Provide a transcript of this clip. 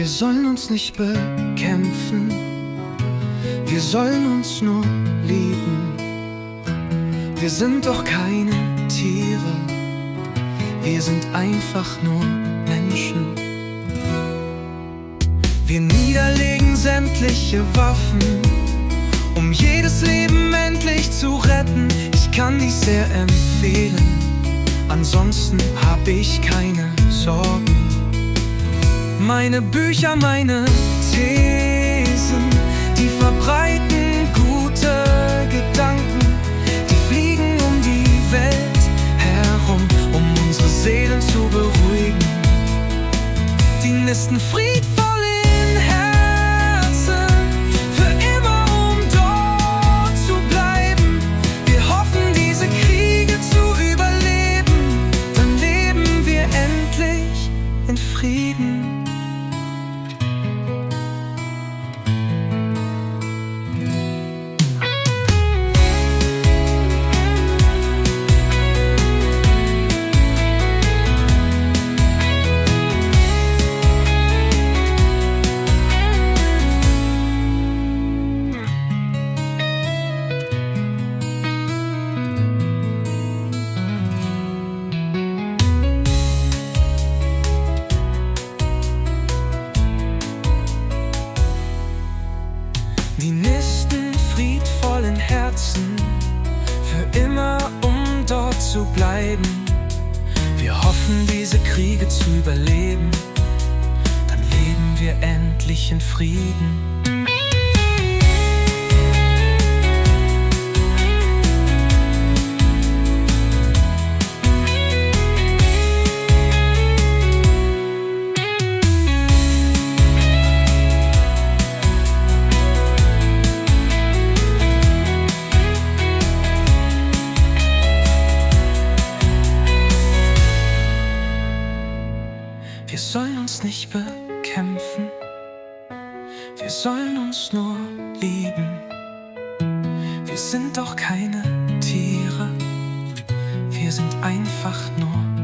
Wir sollen uns nicht bekämpfen, wir sollen uns nur lieben. Wir sind doch keine Tiere, wir sind einfach nur Menschen. Wir niederlegen sämtliche Waffen, um jedes Leben endlich zu retten. Ich kann dies sehr empfehlen, ansonsten hab ich keine Sorgen. Meine Bücher, meine Thesen, die verbreiten gute Gedanken. Die fliegen um die Welt herum, um unsere Seelen zu beruhigen. Die nisten friedvoll in Herzen, für immer, um dort zu bleiben. Wir hoffen, diese Kriege zu überleben, dann leben wir endlich in Frieden. Die nisten friedvoll in Herzen, für immer, um dort zu bleiben. Wir hoffen, diese Kriege zu überleben, dann leben wir endlich in Frieden. Wir sollen uns nicht bekämpfen, wir sollen uns nur lieben. Wir sind doch keine Tiere, wir sind einfach nur